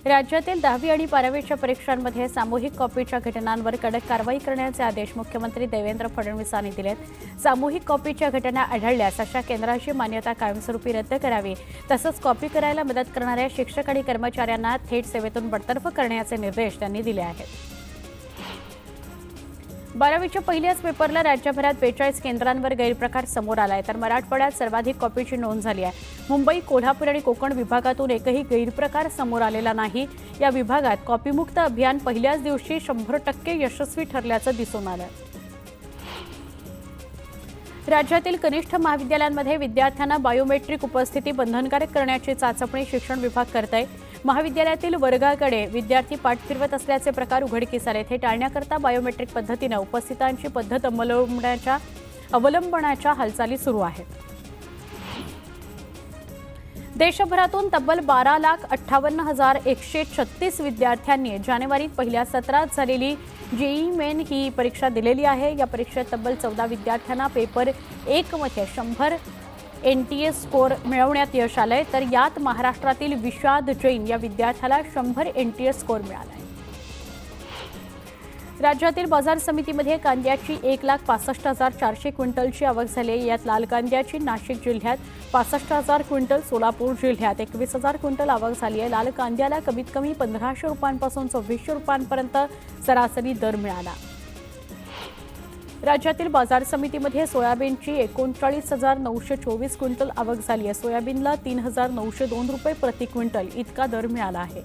राज्यातील 10वी आणि 12वीच्या परीक्षांमध्ये सामूहिक कॉपीच्या घटनांवर कडक कारवाई करण्याचे आदेश मुख्यमंत्री देवेंद्र फडणवीसांनी दिलेत। सामूहिक कॉपीच्या घटना आढळल्यास अशा केंद्राची मान्यता कायमस्वरूपी रद्द करावी, तसंच कॉपी करायला मदत करणाऱ्या शिक्षक आणि कर्मचाऱ्यांना थेट सेवेतून बडतर्फ करण्याचे निर्देश त्यांनी दिले आहेत। 12वीच्या पहिल्याच पेपरला राज्यभरात 42 केंद्रांवर गैरप्रकार समोर आलाय, तर मराठवाड्यात सर्वाधिक कॉपीची नोंद झाली आहे। मुंबई, कोल्हापूर आणि कोकण विभागातून एकही गैरप्रकार समोर आलेला नाही। या विभागात कॉपीमुक्त अभियान पहिल्याच दिवशी 100% यशस्वी ठरल्याचं दिसून आलं। राज्यातील कनिष्ठ महाविद्यालयांमध्ये विद्यार्थ्यांना बायोमेट्रिक उपस्थिती बंधनकारक करण्याची चाचपणी शिक्षण विभाग करत आहे। महाविद्यालयातील वर्गाकडे विद्यार्थी पाठ फिरवत असल्याचे प्रकार उघडकीस आले। हे टाळण्याकरता बायोमेट्रिक पद्धतीने उपस्थितांची पद्धत अवलंबण्याच्या हालचाली सुरू आहेत। देशभरातून तब्बल 12,58,136 विद्यार्थ्यांनी जानेवारीत पहिल्या सत्रात झालेली जेईई मेन ही परीक्षा दिलेली आहे। या परीक्षेत तब्बल 14 विद्यार्थ्यांना पेपर 1 मध्ये 100 NTA स्कोर मिळवण्यात यश आलंय, तर यात महाराष्ट्रातील विषाद जैन या विद्यार्थ्याला 100 NTA स्कोर मिळालाय। राज्यातील बाजार समितीमध्ये कांद्याची 1,65,400 क्विंटलची आवक झाली। यात लाल कांद्याची नाशिक जिल्ह्यात 65,000 क्विंटल, सोलापूर जिल्ह्यात 21,000 क्विंटल आवक झाली आहे। लाल कांद्याला कमीत कमी 1,500 रुपयांपासून 2,400 रुपयांपर्यंत सरासरी दर मिळाला। राज्यातील बाजार समितीमध्ये सोयाबीनची 39,924 क्विंटल आवक झाली आहे। सोयाबीनला 3,902 रुपये प्रति क्विंटल इतका दर मिळाला आहे।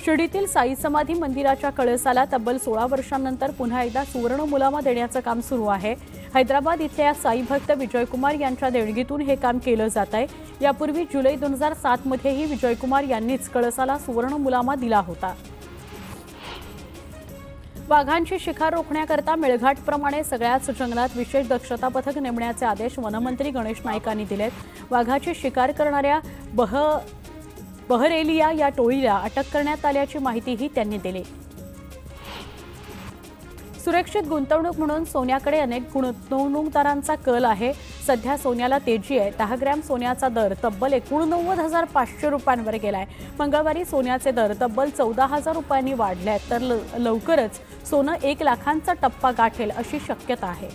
शिर्डीतील साई समाधी मंदिराच्या कळसाला तब्बल 16 वर्षांनंतर पुन्हा एकदा सुवर्ण मुलामा देण्याचं काम सुरू आहे। हैदराबाद इथल्या साई भक्त विजयकुमार यांच्या देणगीतून हे काम केलं जात आहे। यापूर्वी जुलै 2007 मध्येही विजयकुमार यांनीच कळसाला सुवर्ण मुलामा दिला होता। वाघांची शिकार रोखण्याकरता मेळघाटप्रमाणे सगळ्याच जंगलात विशेष दक्षता पथक नेमण्याचे आदेश वनमंत्री गणेश नाईकांनी दिलेत। वाघाची शिकार करणाऱ्या बहरेलिया या टोळीला अटक करण्यात आल्याची माहितीही त्यांनी दिली। सुरक्षित गुंतवणूक म्हणून सोन्याकडे अनेक गुंतवणूकदारांचा कल आहे। सध्या सोन्याला तेजी आहे। 10 ग्रॅम सोन्याचा दर तब्बल 89,500 रुपयांवर गेलाय। मंगळवारी सोन्याचे दर तब्बल 14,000 रुपयांनी वाढले आहेत, तर लवकरच सोनं 1 लाखांचा टप्पा गाठेल अशी शक्यता आहे।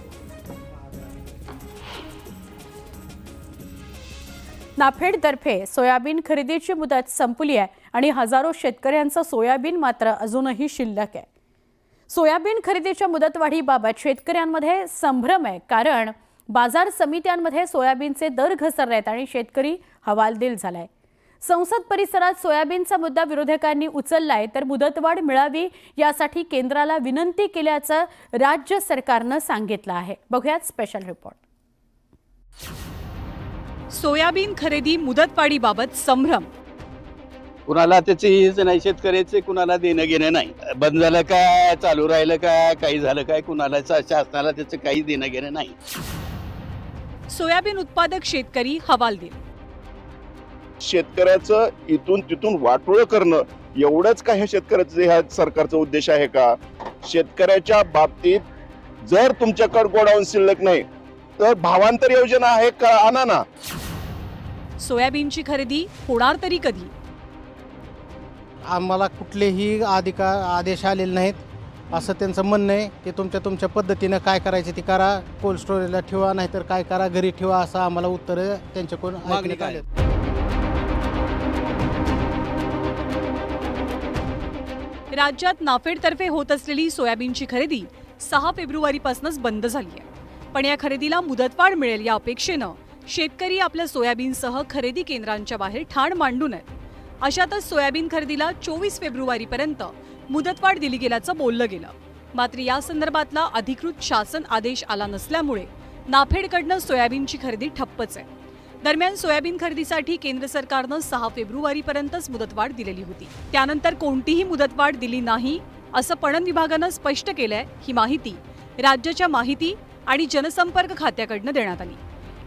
नाफेडतर्फे सोयाबीन खरेदीची मुदत संपली आहे आणि हजारो शेतकऱ्यांचं सोयाबीन मात्र अजूनही शिल्लक आहे। सोयाबीन खरेदीच्या मुदतवाढीबाबत शेतकऱ्यांमध्ये संभ्रम आहे, कारण बाजार समित्यांमध्ये सोयाबीनचे दर घसरलेत आणि शेतकरी हवालदिल झालाय। संसद परिसरात सोयाबीनचा मुद्दा विरोधकांनी उचललाय, तर मुदतवाढ मिळावी यासाठी केंद्राला विनंती केल्याचं राज्य सरकारनं सांगितलं आहे। बघूयात स्पेशल रिपोर्ट। सोयाबीन खरेदी मुदतवाढीबाबत संभ्रम। कुणाला त्याचे हेच नाही, शेतकऱ्याचे कुणाला देणं घेणं नाही। बंद झालं काय, चालू राहिलं काय, काही झालं काय, कुणाला शासनाला त्याचं काही देणं घेणं नाही। सोयाबीन उत्पादक शेतकरी हवालदिल। शेतकऱ्याचं इथून तिथून वाटोळं करणं एवढंच का ह्या शेतकऱ्याचं ह्या सरकारचा उद्देश आहे का? शेतकऱ्याच्या बाबतीत जर तुमच्याकडे गोडाऊन शिल्लक नाही तर भावांतर योजना आहे का, आणा ना। सोयाबीनची खरेदी होणार तरी कधी? आम्हाला कुठलेही आदेश आलेले नाहीत असं त्यांचं म्हणणं आहे की तुमच्या पद्धतीनं काय करायचं ते करा, कोल्ड स्टोरेजला ठेवा, नाहीतर काय करा, घरी ठेवा, असं आम्हाला उत्तर त्यांच्याकडून ऐकण्यात आले। राज्यात नाफेडतर्फे होत असलेली सोयाबीनची खरेदी 6 फेब्रुवारीपासूनच बंद झाली आहे, पण या खरेदीला मुदतवाढ मिळेल या अपेक्षेनं शेतकरी आपल्या सोयाबीनसह खरेदी केंद्रांच्या बाहेर ठाण मांडून आहेत। अशातच सोयाबीन खरेदीला 24 फेब्रुवारीपर्यंत मुदतवाढ दिली गेल्याचं बोललं गेलं, मात्र या संदर्भातला अधिकृत शासन आदेश आला नसल्यामुळे नाफेडकडनं सोयाबीनची खरेदी ठप्पच आहे। दरम्यान सोयाबीन खरेदीसाठी केंद्र सरकारनं 6 फेब्रुवारीपर्यंतच मुदतवाढ दिलेली होती, त्यानंतर कोणतीही मुदतवाढ दिली नाही असं पणन विभागानं स्पष्ट केलंय। ही माहिती राज्याच्या माहिती आणि जनसंपर्क खात्याकडनं देण्यात आली।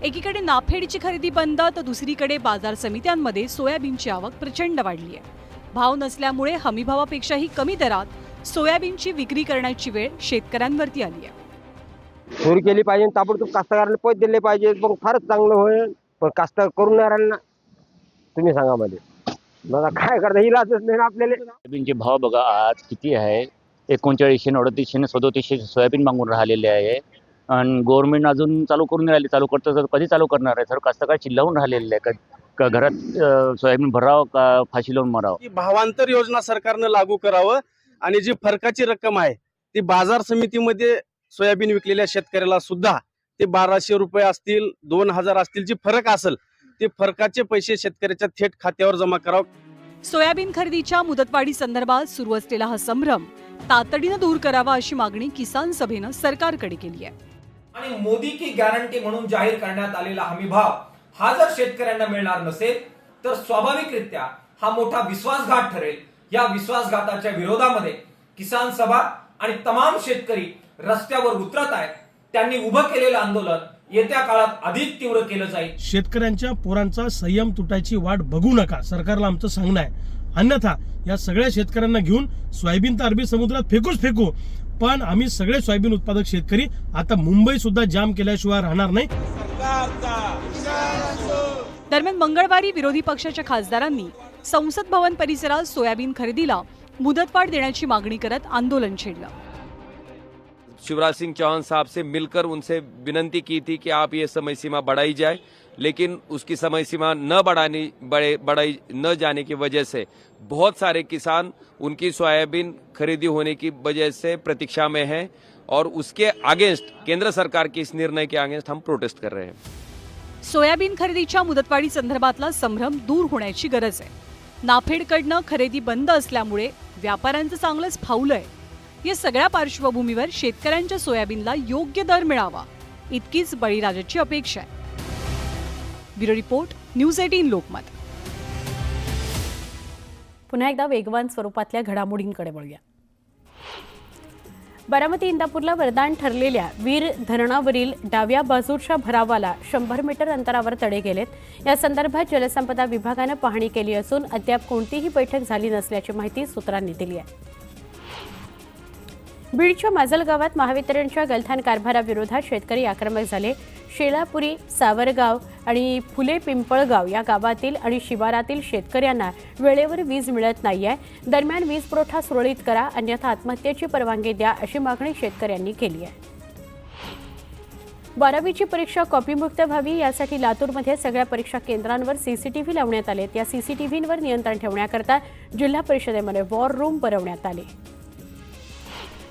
एकीकडे नाफेडची खरेदी बंद, तर दुसरीकडे बाजार समित्यांमध्ये सोयाबीनची आवक प्रचंड वाढली आहे। भाव नसल्यामुळे हमीभावापेक्षाही कमी दरात सोयाबीनची विक्री करण्याची वेळ शेतकऱ्यांवरती आली आहे। सुरू केली पाहिजे, ताबडतोब कास्तकाराला पैसे दिले पाहिजे, मग फारच चांगलं होईल। पण कास्त करून नाही राहिले ना, तुम्ही सांगा मध्ये बघा काय करता इलाजच नाही ना आपल्याला. सोयाबीनचे भाव बघा आज किती आहे, 3900 3800 3700 सोयाबीन मागून राहिलेले आहे. आणि गव्हर्नमेंट अजून चालू करून नाही राहिली. चालू करतं तर कधी चालू करणार आहे? सर कास्तकार चिल्लावून राहिलेले आहे का घरात सोयाबीन भरावं का फाशी लावून मरावं? की भावांतर योजना सरकारनं लागू करावं आणि जी फरकाची रक्कम आहे ती बाजार समितीमध्ये सोयाबीन विकलेल्या शेतकऱ्याला सुद्धा ते 1200 रुपये असतील 2000 असतील, जी फरक असेल ते फरकाचे पैसे शेतकऱ्याच्या थेट खात्यावर जमा करावं. सोयाबीन खरेदीच्या मुदतवाढी संदर्भात सुरू असलेला हा संभ्रम तातडीनं दूर करावा अशी मागणी किसान सभेनं सरकारकडे केली आहे. आणि मोदी की गॅरंटी म्हणून जाहीर करण्यात आलेला हमी भाव हा जर शेतकऱ्यांना मिळणार नसेल तर स्वाभाविकरित्या हा मोठा विश्वासघात ठरेल. या विश्वासघाताच्या विरोधामध्ये किसान सभा आणि तमाम शेतकरी रस्त्यावर उतरत आहेत. त्यांनी उभं केलेलं आंदोलन येत्या काळात अधिक तीव्र केलं जाईल. शेतकऱ्यांच्या पोरांचा संयम तुटायची वाट बघू नका, सरकारला आमचं सांगणं आहे. अन्यथा या सगळ्या शेतकऱ्यांना घेऊन सोयाबीन तर अरबी समुद्रात फेकू, पण आम्ही सगळे सोयाबीन उत्पादक शेतकरी आता मुंबई सुद्धा जाम केल्याशिवाय राहणार नाही. दरम्यान मंगळवारी विरोधी पक्षाच्या खासदारांनी संसद भवन परिसरात सोयाबीन खरेदीला मुदतवाढ देण्याची मागणी करत आंदोलन छेडलं. शिवराज सिंह चौहान साहब से मिलकर उनसे विनती की थी कि आप ये समय सीमा बढ़ाई जाए, लेकिन उसकी समय सीमा बढ़ाई न जाने की वजह से बहुत सारे किसान उनकी सोयाबीन खरीदी होने की वजह से प्रतीक्षा में हैं और उसके अगेंस्ट केंद्र सरकार के इस निर्णय के अगेंस्ट हम प्रोटेस्ट कर रहे हैं. सोयाबीन खरेदीच्या मुदतवाढी संदर्भातला संभ्रम दूर होण्याची गरज आहे. नाफेडकडनं खरेदी बंद असल्यामुळे व्यापाऱ्यांचं चांगलंच फावलंय. या सगळ्या पार्श्वभूमीवर शेतकऱ्यांच्या सोयाबीनला योग्य दर मिळावा इतकीच बळीराजाची अपेक्षा आहे. Bureau report, news 18 Lokmat. पुन्हा एकदा वेगवान स्वरूपातल्या घडामोडींकडे वळूया. बारामती इंदापूरला वरदान ठरलेल्या वीर धरणावरील डाव्या बाजूच्या भरावाला 100 मीटर अंतरावर तडे गेलेत. या संदर्भात जलसंपदा विभागानं पाहणी केली असून अद्याप कोणतीही बैठक झाली नसल्याची माहिती सूत्रांनी दिली आहे. बीडच्या माजल गावात महावितरणच्या गलथान कारभाराविरोधात शेतकरी आक्रमक झाले. शेलापुरी, सावरगाव आणि फुले पिंपळगाव या गावातील आणि शिवारातील शेतकऱ्यांना वेळेवर वीज मिळत नाहीये. दरम्यान वीज पुरवठा सुरळीत करा, अन्यथा आत्महत्येची परवानगी द्या अशी मागणी शेतकऱ्यांनी केली आहे. 12वीची परीक्षा कॉपीमुक्त व्हावी यासाठी लातूरमध्ये सगळ्या परीक्षा केंद्रांवर सीसीटीव्ही लावण्यात आलेत. या सीसीटीव्हींवर नियंत्रण ठेवण्याकरता जिल्हा परिषदेमध्ये वॉर रूम बनवण्यात आले.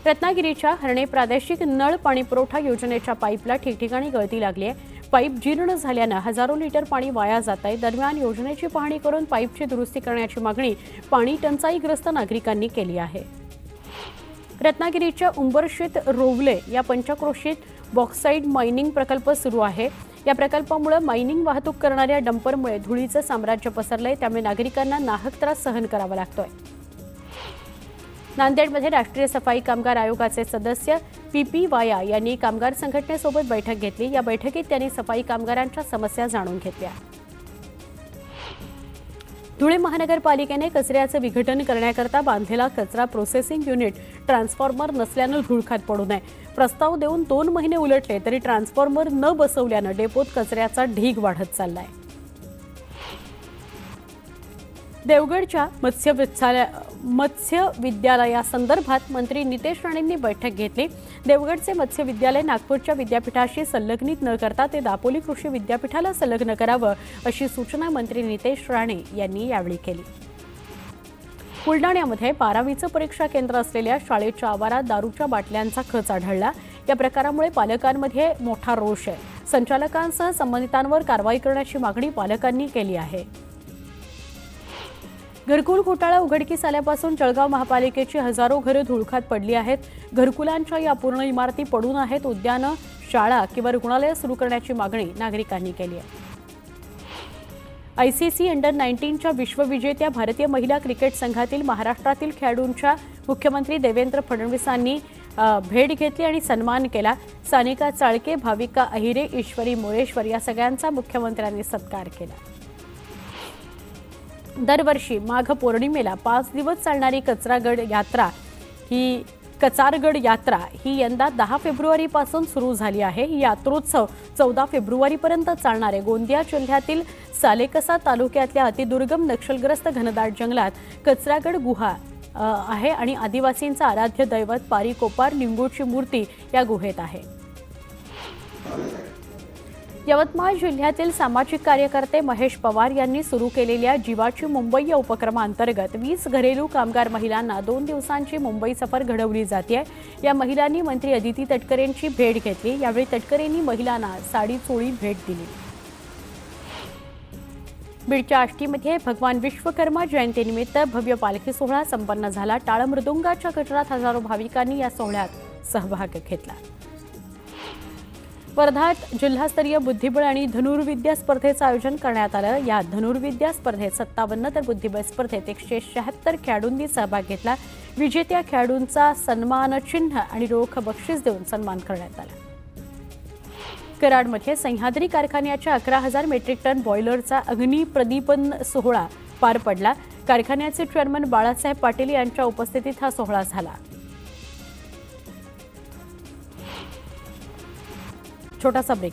रत्नागिरीच्या हर्णे प्रादेशिक नळ पाणी पुरवठा योजनेच्या पाईपला ठिकठिकाणी गळती लागली आहे. पाईप जीर्ण झाल्यानं हजारो लिटर पाणी वाया जात आहे. दरम्यान योजनेची पाहणी करून पाईपची दुरुस्ती करण्याची मागणी पाणी टंचाईग्रस्त नागरिकांनी केली आहे. रत्नागिरीच्या उंबरशेत रोवले या पंचक्रोशीत बॉक्साईड मायनिंग प्रकल्प सुरू आहे. या प्रकल्पामुळे मायनिंग वाहतूक करणाऱ्या डंपरमुळे धुळीचं साम्राज्य पसरलंय. त्यामुळे नागरिकांना नाहक त्रास सहन करावा लागतोय. नांदेडमध्ये राष्ट्रीय सफाई कामगार आयोगाचे सदस्य PP वाया यांनी कामगार संघटनेसोबत बैठक घेतली. या बैठकीत त्यांनी सफाई कामगारांच्या समस्या जाणून घेतल्या. धुळे महानगरपालिकेने कचऱ्याचं विघटन करण्याकरता बांधलेला कचरा प्रोसेसिंग युनिट ट्रान्सफॉर्मर नसल्यानं धुळखात पडू नये. प्रस्ताव देऊन 2 महिने उलटले तरी ट्रान्सफॉर्मर न बसवल्यानं डेपोत कचऱ्याचा ढीग वाढत चाललाय. देवगडच्या मत्स्य विद्यालयासंदर्भात मंत्री नितेश राणेंनी बैठक घेतली. देवगडचे मत्स्य विद्यालय नागपूरच्या विद्यापीठाशी संलग्नित न करता ते दापोली कृषी विद्यापीठाला संलग्न करावं अशी सूचना मंत्री नितेश राणे यांनी यावेळी केली. बुलढाण्यामध्ये 12वीचं परीक्षा केंद्र असलेल्या शाळेच्या आवारात दारूच्या बाटल्यांचा खच आढळला. या प्रकारामुळे पालकांमध्ये मोठा रोष आहे. संचालकांसह संबंधितांवर कारवाई करण्याची मागणी पालकांनी केली आहे. घरकुल घोटाळा उघडकीस आल्यापासून जळगाव महापालिकेची हजारो घरे धुळखात पडली आहेत. घरकुलांच्या या पूर्ण इमारती पडून आहेत. उद्यानं, शाळा किंवा रुग्णालय सुरू करण्याची मागणी नागरिकांनी केली आहे. ICC अंडर-19च्या विश्वविजेत्या भारतीय महिला क्रिकेट संघातील महाराष्ट्रातील खेळाडूंच्या मुख्यमंत्री देवेंद्र फडणवीसांनी भेट घेतली आणि सन्मान केला. सानिका चाळके, भाविका अहिरे, ईश्वरी मोरेश्वर या सगळ्यांचा मुख्यमंत्र्यांनी सत्कार केला. दरवर्षी माघ पौर्णिमेला 5 दिवस चालणारी कचारगड यात्रा ही यंदा 10 फेब्रुवारीपासून सुरू झाली आहे. ही यात्रोत्सव 14 फेब्रुवारीपर्यंत चालणार आहे. गोंदिया जिल्ह्यातील सालेकसा तालुक्यातल्या अतिदुर्गम नक्षलग्रस्त घनदाट जंगलात कचरागड गुहा आहे आणि आदिवासींचं आराध्य दैवत पारी कोपार लिंबूची मूर्ती या गुहेत आहे. यवतमाळ जिल्ह्यातील सामाजिक कार्यकर्ते महेश पवार यांनी सुरू केलेल्या जीवाची मुंबई या उपक्रमाअंतर्गत 20 घरेलू कामगार महिलांना 2 दिवसांची मुंबई सफर घडवली जाते. या महिलांनी मंत्री अदिती तटकरेंची भेट घेतली. यावेळी तटकरेंनी महिलांना साडी चोळी भेट दिली. बीडच्या आष्टीमध्ये भगवान विश्वकर्मा जयंतीनिमित्त भव्य पालखी सोहळा संपन्न झाला. टाळ मृदुंगाच्या गजरात हजारो भाविकांनी या सोहळ्यात सहभाग घेतला. वर्ध्यात जिल्हास्तरीय बुद्धिबळ आणि धनुर्विद्या स्पर्धेचं आयोजन करण्यात आलं. या धनुर्विद्या स्पर्धेत 57 तर बुद्धिबळ स्पर्धेत 176 खेळाडूंनी सहभाग घेतला. विजेत्या खेळाडूंचा सन्मानचिन्ह आणि रोख बक्षीस देऊन सन्मान करण्यात आला. कराडमध्ये सह्याद्री कारखान्याच्या 11,000 मेट्रिक टन बॉयलरचा अग्निप्रदीपन सोहळा पार पडला. कारखान्याचे चेअरमन बाळासाहेब पाटील यांच्या उपस्थितीत हा सोहळा झाला. छोटासा ब्रेक.